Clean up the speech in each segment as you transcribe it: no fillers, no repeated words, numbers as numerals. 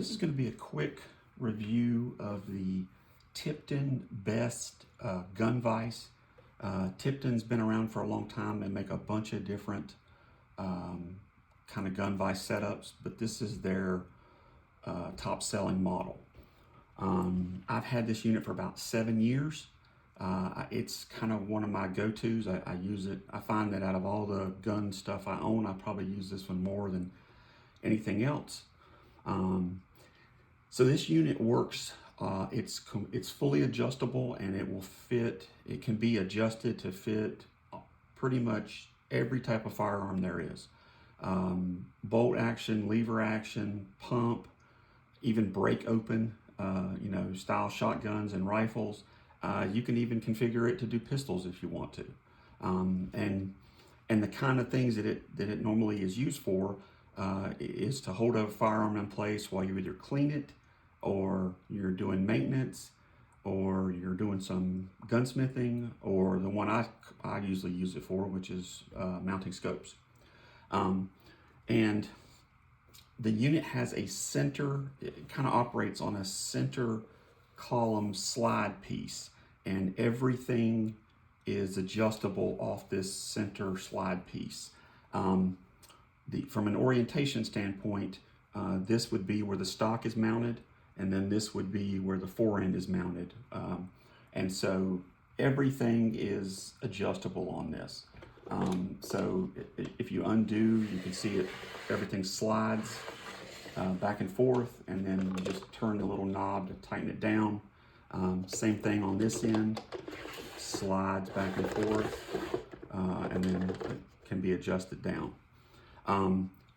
This is going to be a quick review of the Tipton Best Gun Vise. Tipton's been around for a long time. They make a bunch of different kind of gun vise setups, but this is their top selling model. I've had this unit for about 7 years. It's kind of one of my go-tos. I use it. I find that out of all the gun stuff I own, I probably use this one more than anything else. So this unit works. It's fully adjustable, and it will fit. It can be adjusted to fit pretty much every type of firearm there is. Bolt action, lever action, pump, even break open, style shotguns and rifles. You can even configure it to do pistols if you want to. And the kind of things that it normally is used for is to hold a firearm in place while you either clean it, or you're doing maintenance, or you're doing some gunsmithing, or the one I usually use it for, which is mounting scopes. And the unit has a center, it kind of operates on a center column slide piece, and everything is adjustable off this center slide piece. From an orientation standpoint, this would be where the stock is mounted, and then this would be where the fore end is mounted. And so everything is adjustable on this. So if you undo, you can see it, everything slides back and forth, and then you just turn the little knob to tighten it down. Same thing on this end, slides back and forth, and then it can be adjusted down.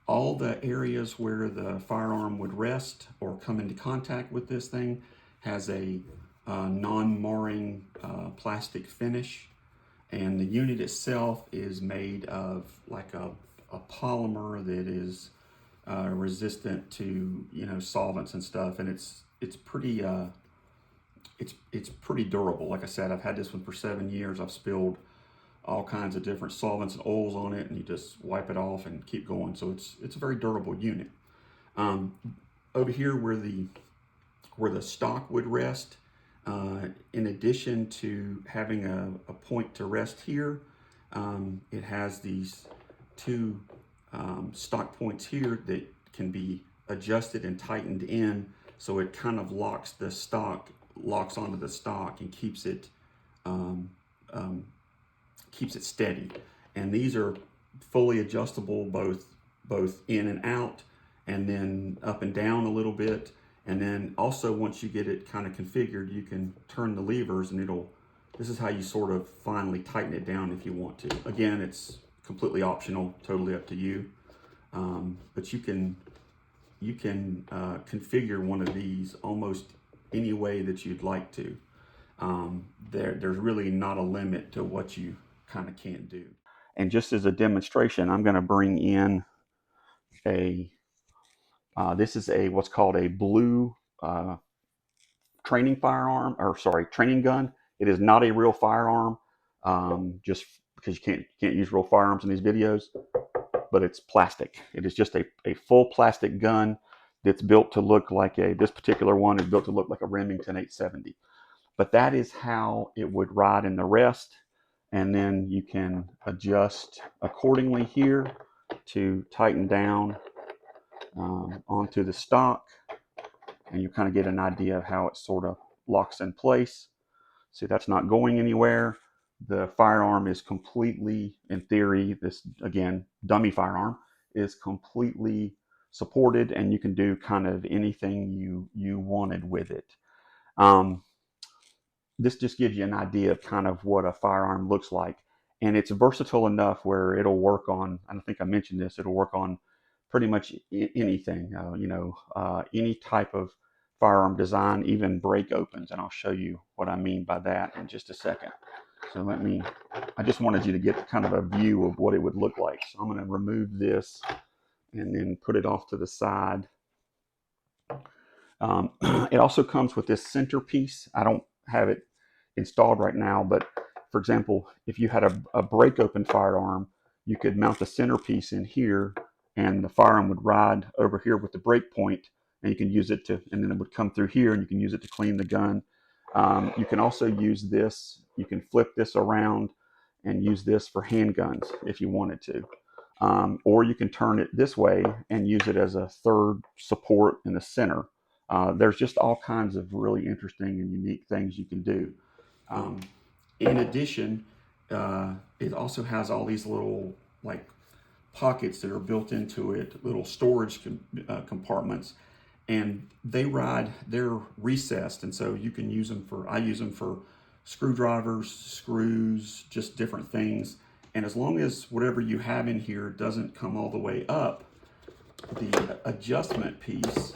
All the areas where the firearm would rest or come into contact with this thing has a non-marring plastic finish, and the unit itself is made of like a polymer that is resistant to solvents and stuff, and it's pretty it's pretty durable. Like I said, I've had this one for 7 years. I've spilled all kinds of different solvents and oils on it, and you just wipe it off and keep going. So it's a very durable unit. Over here where the stock would rest, in addition to having a point to rest here, it has these two stock points here that can be adjusted and tightened in, so it kind of locks onto the stock and keeps it steady. And these are fully adjustable, both in and out, and then up and down a little bit. And then also, once you get it kind of configured, you can turn the levers, and this is how you sort of finally tighten it down if you want to. Again, it's completely optional, totally up to you. But you can configure one of these almost any way that you'd like to. There's really not a limit to what you kind of can't do. And just as a demonstration, I'm going to bring in this is what's called a blue training gun. It is not a real firearm, just because you can't use real firearms in these videos, but it's plastic. It is just a full plastic gun that's built to look like this particular one is built to look like a Remington 870. But that is how it would ride in the rest. And then you can adjust accordingly here to tighten down onto the stock, and you kind of get an idea of how it sort of locks in place. See, that's not going anywhere. The firearm is completely, in theory, this, again, dummy firearm, is completely supported, and you can do kind of anything you wanted with it. This just gives you an idea of kind of what a firearm looks like. And it's versatile enough where it'll work on, I don't think I mentioned this, it'll work on pretty much anything, any type of firearm design, even break opens. And I'll show you what I mean by that in just a second. So I just wanted you to get kind of a view of what it would look like. So I'm going to remove this and then put it off to the side. It also comes with this centerpiece. I don't have it installed right now, but for example, if you had a break open firearm, you could mount the centerpiece in here, and the firearm would ride over here with the break point, and you can use it to, and then it would come through here, and you can use it to clean the gun. You can also use this. You can flip this around and use this for handguns if you wanted to. Or you can turn it this way and use it as a third support in the center. There's just all kinds of really interesting and unique things you can do. In addition, it also has all these little like pockets that are built into it, little storage compartments, and they're recessed, and so you can use them for, I use them for screwdrivers, screws, just different things. And as long as whatever you have in here doesn't come all the way up, the adjustment piece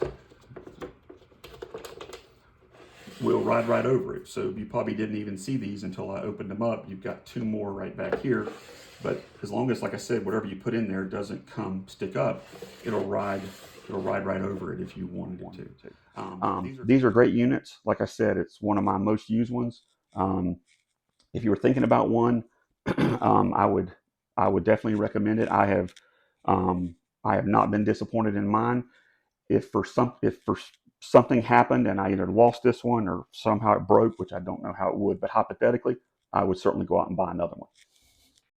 will ride right over it. So you probably didn't even see these until I opened them up. You've got two more right back here. But as long as, like I said, whatever you put in there doesn't stick up, it'll ride right over it if you wanted it to. These are great units. Like I said, it's one of my most used ones. If you were thinking about one, I would definitely recommend it. I have not been disappointed in mine. If for something happened and I either lost this one or somehow it broke, which I don't know how it would, but hypothetically, I would certainly go out and buy another one.